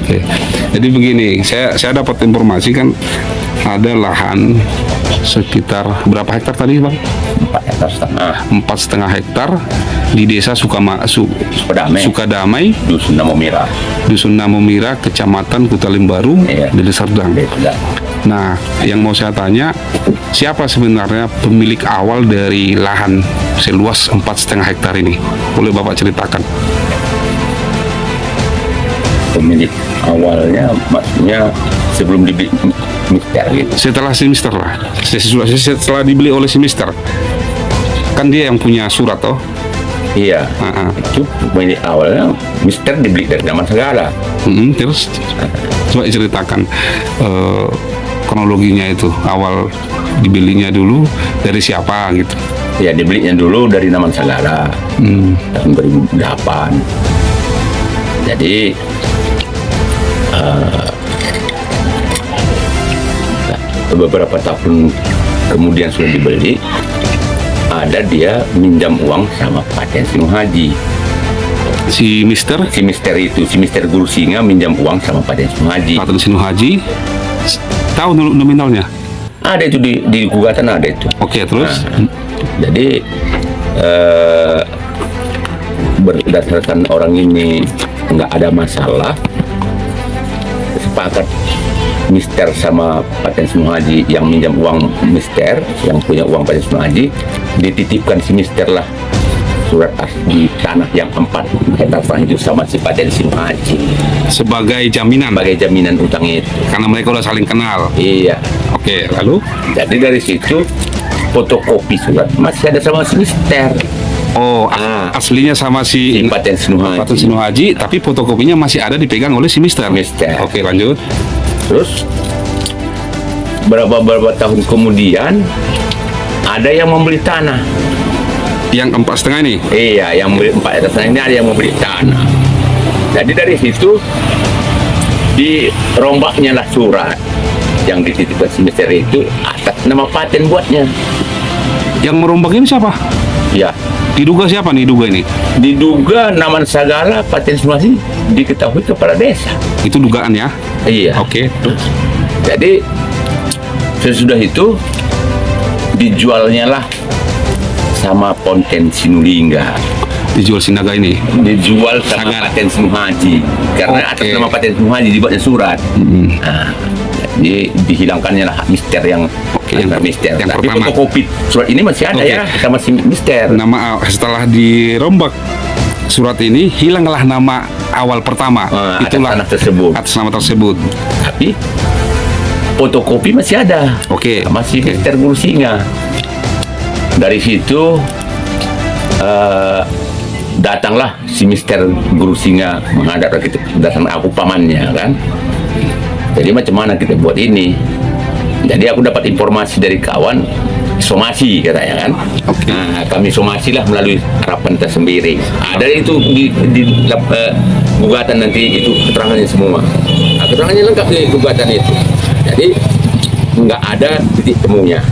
Oke. Jadi begini, saya dapat informasi kan ada lahan sekitar berapa hektar tadi, Bang? 4,5 hektar. 4,5 hektar di desa Sukadamai. Sukadamai, Dusun Namomira. Dusun Namomira, Kecamatan Kutalimbaru, Iya. Deli Serdang. Nah, yang mau saya tanya, siapa sebenarnya pemilik awal dari lahan seluas 4,5 hektar ini? Boleh Bapak ceritakan? Pemilik awalnya maksudnya sebelum dibeli mister gitu. Setelah si Mister lah, setelah dibeli oleh si Mister, kan dia yang punya surat toh. Iya. Itu pemilik awalnya mister dibeli dari zaman segala. Terus coba ceritakan kronologinya itu, awal dibelinya dulu dari siapa gitu. Ya dibelinya dulu dari Naman Sagala tahun 2008. Jadi beberapa tahun kemudian sudah dibeli, ada dia minjam uang sama Paten Sinu Haji. Si Mister Si Mister Guru Singa minjam uang sama Paten Sinu Haji. Paten Sinu Haji, tahu nominalnya? Ada itu di gugatan ada itu. Oke, terus Jadi berdasarkan orang ini nggak ada masalah, sepakat Mister sama Paten Sinu Haji yang minjam uang Mister, yang punya uang Paten Sinu Haji, dititipkan si Mister lah surat asli tanah yang 4 hektar tanah itu sama si Paten Sinu Haji sebagai jaminan, sebagai jaminan utang itu. karena mereka udah saling kenal. Iya. Oke, lalu Jadi dari situ fotokopi surat masih ada sama si Mister. aslinya sama Si si Paten Sinu Haji. Paten Sinu Haji, tapi fotokopinya masih ada dipegang oleh si Mister. Mister. Oke, lanjut. Terus beberapa tahun kemudian ada yang membeli tanah. Yang 4,5 ini. Iya, yang membeli 4 hektar tanah ini ada yang membeli tanah. Jadi dari situ dirombaknya lah surat yang dititipkan si Mister itu atas nama Paten buatnya. Yang merombak ini siapa? Ya, Diduga siapa nih ini? diduga Naman Sagala Paten Sumasi diketahui kepala desa. Itu dugaan ya. Iya. Oke. Jadi sesudah itu dijualnya lah sama Ponten Sinulingga, Dijual Sinaga ini. dijual sama Sagala. Paten Sinu Haji karena atas Oke. nama Paten Sinu Haji dibuatnya surat. Nah, jadi dihilangkannya lah hak Mister yang yang Mister. yang Tapi pertama. fotokopi surat ini masih ada Oke. ya sama si Mister. Nama setelah dirombak surat ini, hilanglah nama awal pertama. Atas Itulah tanah tersebut. atas nama tersebut. Tapi fotokopi masih ada. Oke. Masih Oke. Mister Guru Singa. Dari situ datanglah si Mister Guru Singa menghadap kita, datang aku pamannya kan. Jadi macam mana kita buat ini? Jadi aku dapat informasi dari kawan, somasi katanya kan. Oke. Nah, kami somasi lah melalui harapan tersendiri. Ada itu di gugatan nanti itu keterangannya semua. Nah, keterangannya lengkap di gugatan itu. Jadi nggak ada titik temunya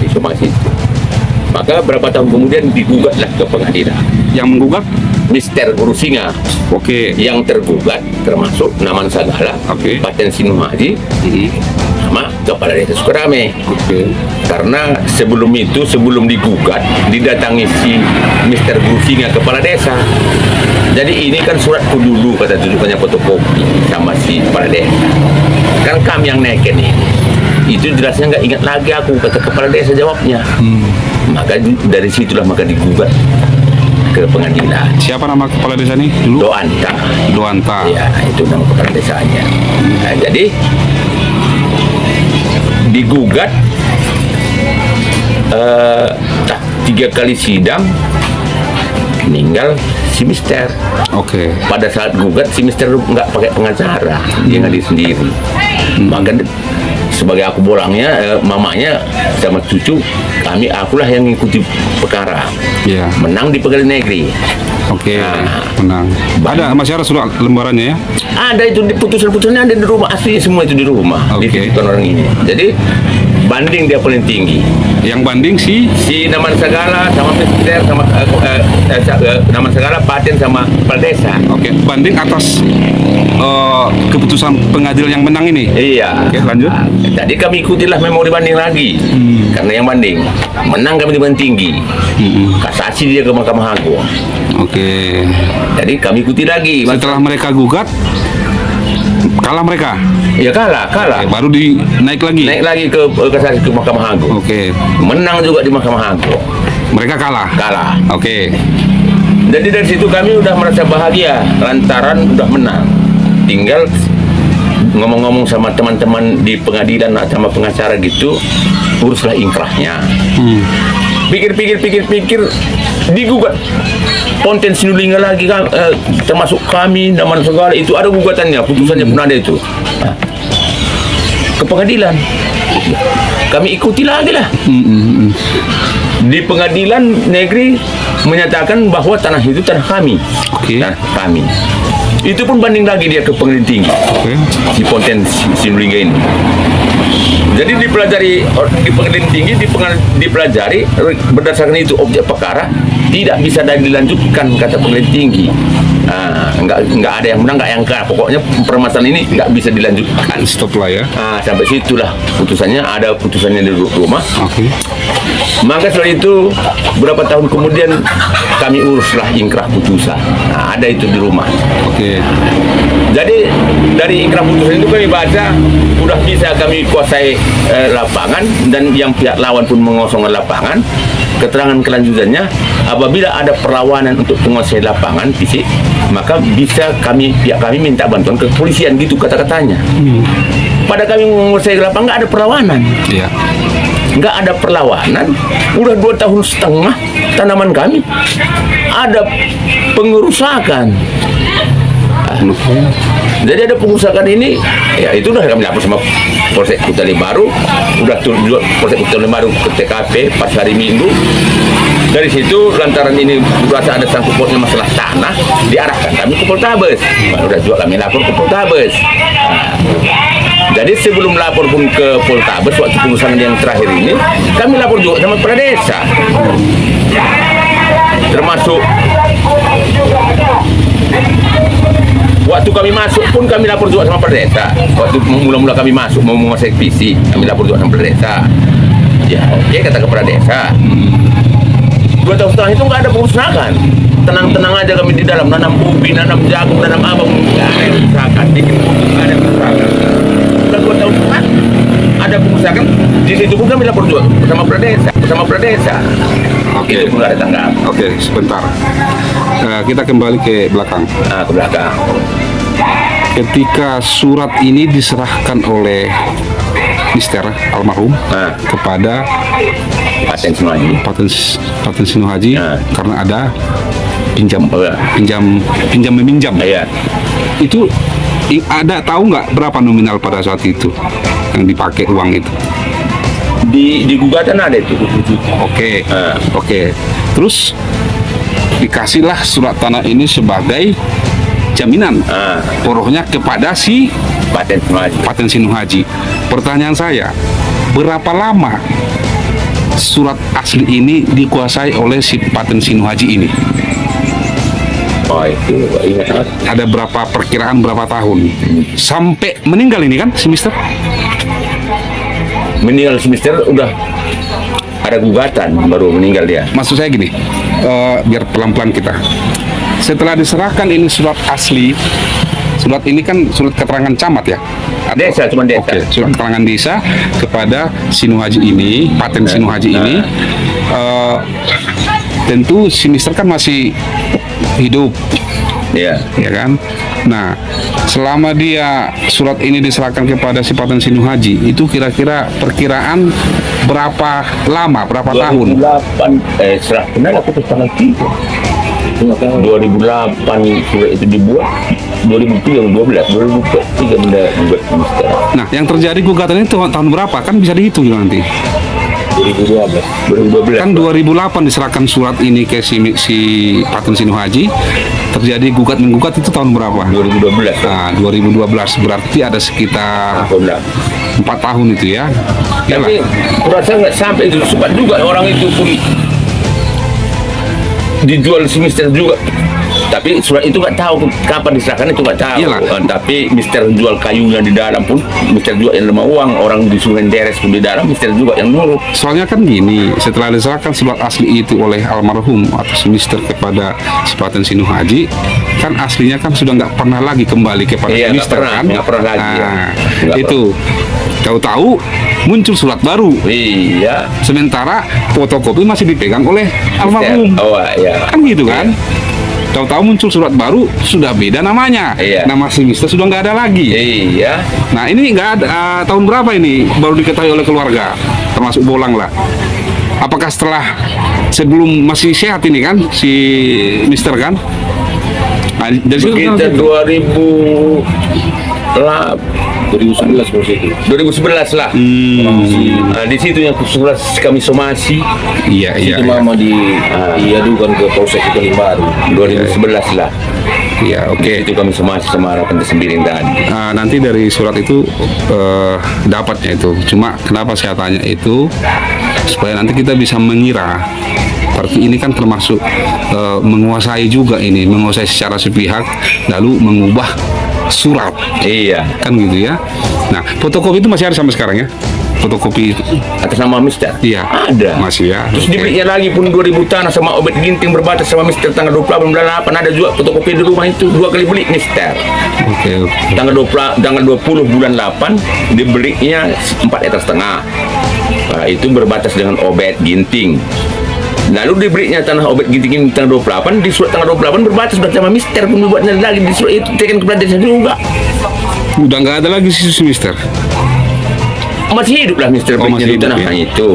di somasi itu. Maka berapa tahun kemudian digugatlah ke pengadilan. Yang menggugat, Mister Guru Singa oke. yang tergugat termasuk Naman Sagala, Oke. Paten Sinu Haji, sama Kepala Desa Sukadamai. Oke. Karena sebelum itu, sebelum digugat, didatangi si Mister Guru Singa Kepala Desa. Jadi ini kan suratku dulu, kata tunjukkannya fotokopi sama si Kepala Desa. Kan kami yang naikin ini. Itu jelasnya nggak ingat lagi aku, kata Kepala Desa jawabnya. Maka dari situlah maka digugat ke pengadilan. Siapa nama kepala desa ini dulu? Doanta. Doanta. Ya, itu nama kepala desanya. Nah, jadi digugat 3 kali sidang, meninggal si Mister. Oke. Pada saat gugat si Mister nggak pakai pengacara, dia ngadil sendiri. Maka sebagai aku borangnya, mamanya sama cucu kami, akulah yang ngikuti perkara. Iya. Menang di pengadilan negeri. Oke. Nah. Menang. Ada masih ada surat lembarannya ya? Ada itu, putusan-putusannya ada di rumah, asli semua itu di rumah. Oke. Dititipkan orang ini. Jadi banding dia paling tinggi. Yang banding si Si Naman Segala sama Mister sama Naman Segala, Paten sama kepala desa. oke, banding atas keputusan pengadilan yang menang ini. Iya. Oke, lanjut. Jadi kami ikutilah memori banding lagi. Karena yang banding menang kami di banding tinggi. Kasasi dia ke Mahkamah Agung. Oke. Jadi kami ikuti lagi. Setelah mereka gugat, kalah mereka. Ya kalah. Oke, baru naik lagi. Naik lagi ke kasasi ke Mahkamah Agung. Oke. Menang juga di Mahkamah Agung. Mereka kalah. Kalah. Oke. Jadi dari situ kami udah merasa bahagia lantaran udah menang. Tinggal ngomong-ngomong sama teman-teman di pengadilan sama pengacara gitu, uruslah ingkrahnya. Pikir digugat Ponten Sinulinga lagi kan, termasuk kami Naman Segala itu ada gugatannya, putusannya pun ada itu. Ke pengadilan kami ikuti lagi lah. Di pengadilan negeri menyatakan bahwa tanah itu tanah kami. Oke. Tanah kami. Itu pun banding lagi dia ke pengadilan tinggi Oke. di Ponten Sinulinga ini. Jadi dipelajari di pengadilan tinggi, dipelajari berdasarkan itu objek perkara tidak bisa dilanjutkan kata pengadilan tinggi. Nggak ada yang menang, nggak yang kalah. Pokoknya permasalahan ini nggak bisa dilanjutkan. Stop lah ya. Sampai situlah putusannya, ada putusannya di rumah. Oke. Maka setelah itu berapa tahun kemudian kami uruslah ingkrah putusan. Ada itu di rumah. Oke. Jadi dari ingkrah putusan itu kami baca udah bisa kami kuasai lapangan, dan yang pihak lawan pun mengosongkan lapangan. Keterangan kelanjutannya, apabila ada perlawanan untuk penguasai lapangan fisik, maka bisa pihak kami minta bantuan ke kepolisian, gitu kata-katanya. Pada kami menguasai lapangan nggak ada perlawanan. Iya. Nggak ada perlawanan, udah 2 tahun setengah tanaman kami ada pengerusakan. Jadi ada pengusahaan ini, ya itu udah kami lapor sama Polsek Kuta Baru, udah tunjuk Polsek Kuta Baru ke TKP pas hari Minggu. Dari situ lantaran ini berasa ada sangkut pautnya masalah tanah, diarahkan kami ke Poltabes. Udah juga kami lapor ke Poltabes. Jadi sebelum lapor pun ke Poltabes waktu pengusahaan yang terakhir ini, kami lapor juga sama kepala desa. Termasuk waktu kami masuk pun kami lapor juga sama kepala desa. Waktu mula-mula kami masuk mau menguasai visi, kami lapor juga sama kepala desa. Ya oke, kata kepala desa. 2 tahun setengah itu nggak ada pengusahaan. Tenang-tenang aja kami di dalam, nanam ubi, nanam jagung, nanam apa, nggak ada pengusahaan. Nggak ada pengusahaan. Udah 2 tahun setengah ada pengusahaan. Di situ pun kami lapor juga bersama kepala desa. Oke. Itu pun nggak ada tanggap. Oke, sebentar. Kita kembali ke belakang. Ke belakang. Ketika surat ini diserahkan oleh Mister almarhum kepada Paten Sinuhaji. Paten Sinuhaji, karena ada pinjam meminjam. Iya. Itu ada, tahu nggak berapa nominal pada saat itu yang dipakai uang itu? Di gugatan ada itu. Oke. Terus dikasihlah surat tanah ini sebagai jaminan porohnya kepada si Paten Sinuhaji. Pertanyaan saya, berapa lama surat asli ini dikuasai oleh si Paten Sinuhaji ini? Oh itu ingat. Ada berapa perkiraan berapa tahun sampai meninggal ini kan si Mister? Meninggal si Mister udah ada gugatan baru meninggal dia. Maksud saya gini, biar pelan-pelan kita. Setelah diserahkan ini surat asli, surat ini kan surat keterangan camat ya? Desa, cuma desa. Oke, surat keterangan desa kepada Sinuhaji ini, Paten Sinuhaji ini. Tentu si Mister kan masih hidup. Iya. Ya kan? Nah, selama dia surat ini diserahkan kepada si Paten Sinuhaji, itu kira-kira perkiraan berapa lama, berapa tahun? 2008, serah benar aku pas tanggal 3. 2008 surat itu dibuat, 2003 benda dibuat Mister. Nah, yang terjadi gugatan itu tahun berapa? Kan bisa dihitung nanti. 2012. Kan 2008 diserahkan surat ini ke si Paten Sinuhaji. terjadi gugat menggugat itu tahun berapa? 2012 Nah, 2012 berarti ada sekitar tahun lah. 4 tahun itu ya. Iyalah. Tapi kurasa nggak sampai itu, sempat juga orang itu pun dijual si Mister juga. Tapi surat itu nggak tahu kapan diserahkan, itu nggak tahu. Iyalah. Tapi Mister jual kayunya di dalam pun, Mister juga yang terima uang. Orang di Sungai Deres pun di dalam, Mister juga yang nurut. Soalnya kan gini, setelah diserahkan surat asli itu oleh almarhum atas Mister kepada Sepaten Sinu Haji, kan aslinya kan sudah nggak pernah lagi kembali kepada Iya, nggak Mister pernah, kan? nggak pernah lagi, ya. Nah, Nggak itu tahu-tahu muncul surat baru. Iya. Sementara fotokopi masih dipegang oleh almarhum. Oh iya. Kan gitu kan? Tahu-tahu muncul surat baru, sudah beda namanya. Iya. Nama si Mister sudah nggak ada lagi. Iya. Nah ini nggak ada, tahun berapa ini baru diketahui oleh keluarga, termasuk Bolang lah. Apakah setelah sebelum masih sehat ini kan si Mister kan? Nah, dari situ Kita 2011 lah. Nah, di situ yang surat kami somasi. Iya iya. Itu mama diadukan ke Polsek Kota Baru. 2011 lah. Iya oke. Itu kami somasi sama harapan tersendiri tadi. Nanti dari surat itu dapatnya itu. Cuma kenapa saya tanya itu supaya nanti kita bisa mengira. Berarti ini kan termasuk menguasai juga ini, menguasai secara sepihak, lalu mengubah surat, Iya. kan gitu ya. Nah, fotokopi itu masih ada sampai sekarang ya? Fotokopi itu? Atas nama Mister. Iya. Ada. Masih ya. Terus Oke. dibelinya lagi pun 2000 tanah sama obat ginting berbatas sama Mister tanggal 28 bulan 8. Ada juga fotokopi di rumah itu 2 kali beli Mister. Oke. Tanggal 20 bulan 8 dibelinya 4,5 ekar. Nah, itu berbatas dengan obat ginting. Lalu diberinya tanah obat ginting tanggal 28, di surat tanggal 28 berbatas bersama Mister pun dibuatnya lagi di surat itu tekan kepada desa juga. Udah nggak ada lagi si Mister. Masih hidup lah Mister Oh, belinya masih di tanah hidup ya? itu.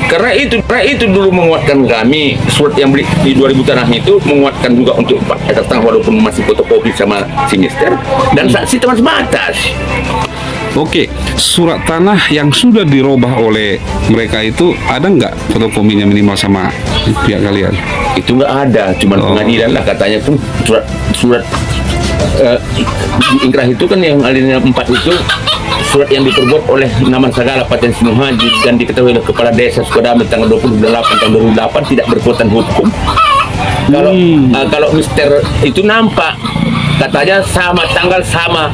Karena itu dulu menguatkan kami, surat yang beli di 2000 tanah itu menguatkan juga untuk 4,5 ekar walaupun masih fotokopi sama si Mister dan saksi teman sebatas. Oke, surat tanah yang sudah dirubah oleh mereka itu ada nggak fotokopinya minimal sama pihak kalian? Itu nggak ada, cuman pengadilan lah katanya pun surat di ingkrah itu kan yang alinea 4 itu surat yang diperbuat oleh Naman Sagala Paten Sinu Haji dan diketahui oleh Kepala Desa Sukadame tanggal 28 tahun 2008 tidak berkekuatan hukum. Kalau Mister itu nampak katanya sama tanggal sama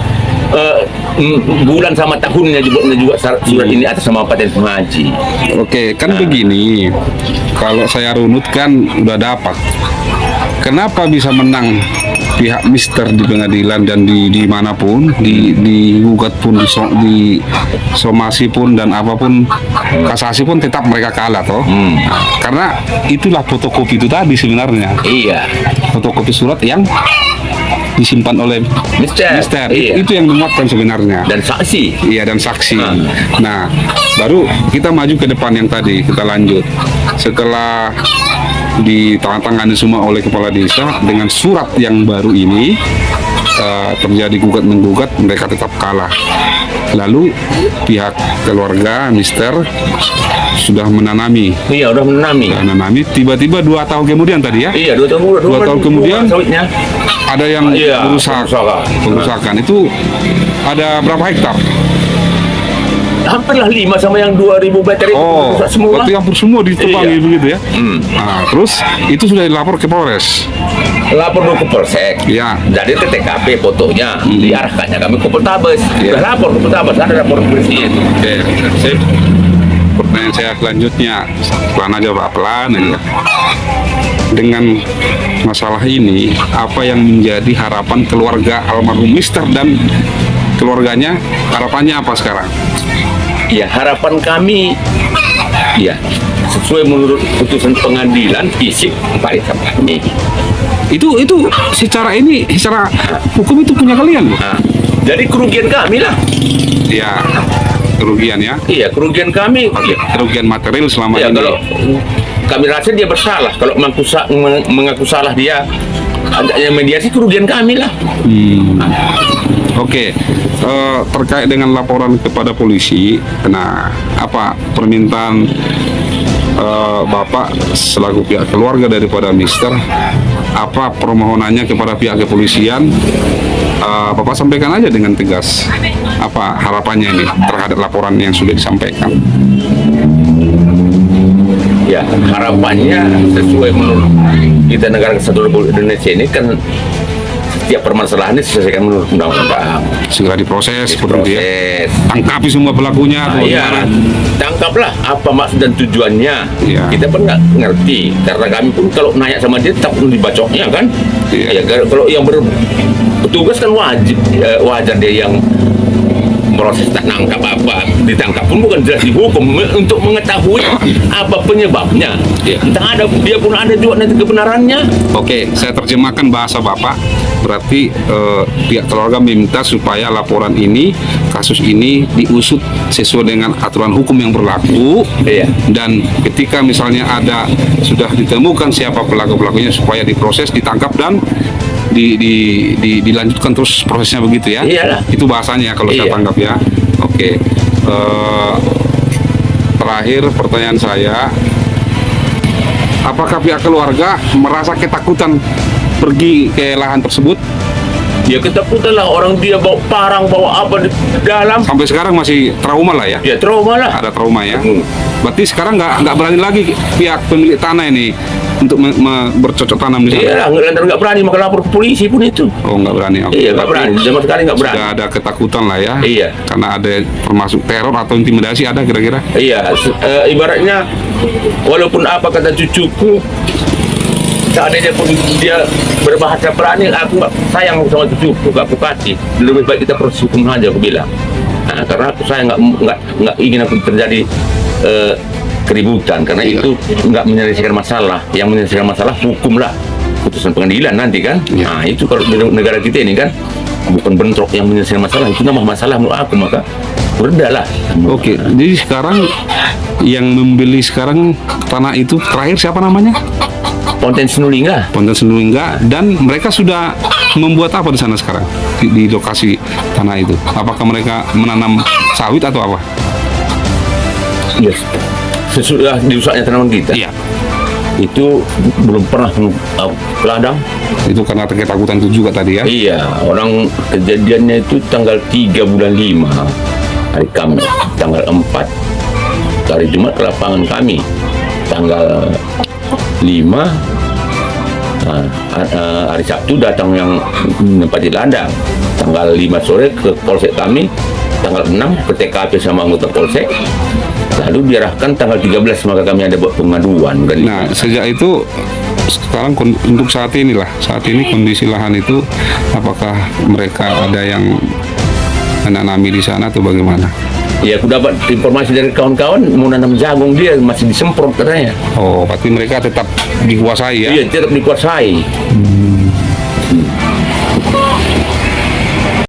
bulan sama tahunnya juga surat ini atas nama Paten Sinu Haji. Oke, kan begini. Kalau saya runut kan udah dapat. Kenapa bisa menang pihak Mister di pengadilan dan di manapun, di gugat pun, di somasi pun dan apapun kasasi pun tetap mereka kalah toh. Nah, karena itulah fotokopi itu tadi sebenarnya. Iya. Fotokopi surat yang disimpan oleh Mister. Iya. Itu yang menguatkan sebenarnya. Dan saksi. Iya, dan saksi. Ah. Nah, baru kita maju ke depan yang tadi, kita lanjut. Setelah ditandatangani semua oleh kepala desa dengan surat yang baru ini, terjadi gugat menggugat, mereka tetap kalah. Lalu pihak keluarga Mister sudah menanami, Iya, udah menanami. tiba-tiba 2 tahun kemudian tadi ya, Iya, 2 tahun, 2 tahun kemudian sawitnya. ada yang Iya, perusakan. Itu ada berapa hektar? Hampirlah 5 sama yang 2000 meter itu rusak semua. berarti hampir semua ditebangi Iya. begitu ya. Hmm. Nah, terus itu sudah dilapor ke Polres. Lapor dulu ke Polsek. Iya. Dari ke TKP fotonya diarahkannya kami ke Poltabes. Iya. Sudah lapor ke Poltabes, ada lapor polisi itu. Oke, sip. Pertanyaan saya selanjutnya, pelan aja Pak, pelan aja. Dengan masalah ini, apa yang menjadi harapan keluarga almarhum Mister dan keluarganya? Harapannya apa sekarang? Ya, harapan kami ya sesuai menurut putusan pengadilan fisik Pak Desa kami. Itu secara hukum itu punya kalian, Bu? Nah, jadi kerugian kami lah. Ya, kerugian ya. Iya, kerugian kami. Oke, kerugian material selama Ya, ini. kalau kami rasa dia bersalah, kalau mengaku salah dia, adanya mediasi kerugian kami lah. Oke, terkait dengan laporan kepada polisi, nah apa permintaan Bapak selaku pihak keluarga daripada Mister apa permohonannya kepada pihak kepolisian. Bapak sampaikan aja dengan tegas apa harapannya ini terhadap laporan yang sudah disampaikan. Ya, harapannya sesuai menurut kita negara kesatuan Republik Indonesia ini kan setiap permasalahan ini diselesaikan menurut undang-undang. Segera diproses, seperti itu ya. Proses. Tangkapi semua pelakunya atau Iya, bagaimana? tangkaplah apa maksud dan tujuannya. Iya. Kita pun nggak ngerti karena kami pun kalau nanya sama dia tak dibacoknya kan. Iya. Ya, kalau yang bertugas kan wajar dia yang proses tak nangkap apa ditangkap pun bukan jelas dihukum untuk mengetahui apa penyebabnya. Iya. Entah ada dia pun ada juga nanti kebenarannya. Oke, saya terjemahkan bahasa Bapak. Berarti pihak keluarga meminta supaya laporan ini, kasus ini diusut sesuai dengan aturan hukum yang berlaku. Iya. Dan ketika misalnya sudah ditemukan siapa pelaku-pelakunya supaya diproses, ditangkap dan dilanjutkan terus prosesnya begitu ya. Iyalah. Itu bahasanya kalau saya Iya. tanggap ya. Oke. Terakhir pertanyaan saya, apakah pihak keluarga merasa ketakutan pergi ke lahan tersebut? Ya ketakutan lah orang dia bawa parang bawa apa di dalam. Sampai sekarang masih trauma lah ya? Ya trauma lah. Ada trauma ya? Hmm. Berarti sekarang nggak berani lagi pihak pemilik tanah ini untuk bercocok tanam di sana? Iya, nggak berani maka lapor ke polisi pun itu. Oh, nggak berani. Oke. Iya, nggak Berarti berani. Sama sekali nggak berani. Sudah ada ketakutan lah ya? Iya. Karena ada termasuk teror atau intimidasi ada kira-kira? Iya, ibaratnya walaupun apa kata cucuku, seandainya pun dia berbahasa berani, aku sayang sama cucuku, aku kasih. Lebih baik kita proses hukum saja, aku bilang. Nah, karena aku saya nggak ingin aku terjadi keributan, karena Iya. itu nggak menyelesaikan masalah. Yang menyelesaikan masalah hukum lah, putusan pengadilan nanti kan. Iya. Nah itu kalau di negara kita ini kan bukan bentrok yang menyelesaikan masalah, itu nama masalah menurut aku, maka berdalah. Oke, jadi sekarang yang membeli sekarang tanah itu terakhir siapa namanya? Konten Sinulinga. Ponten Senulingga, dan mereka sudah membuat apa di sana sekarang di lokasi tanah itu? Apakah mereka menanam sawit atau apa? Yes. Sesudah dirusaknya tanaman kita, Iya, itu belum pernah ladang. itu karena ketakutan itu juga tadi ya. Iya, orang kejadiannya itu tanggal 3 bulan 5 hari Kamis, tanggal 4 hari Jumat ke lapangan kami, tanggal 5 hari Sabtu datang yang menempati ladang, tanggal 5 sore ke polsek kami, tanggal 6 ke TKP sama anggota polsek, lalu diarahkan tanggal 13 maka kami ada buat pengaduan. Nah, sejak itu sekarang untuk saat ini kondisi lahan itu apakah mereka ada yang menanami di sana atau bagaimana? Ya, aku dapat informasi dari kawan-kawan mau nanam jagung, dia masih disemprot katanya. Oh, berarti mereka tetap dikuasai ya? Iya, tetap dikuasai.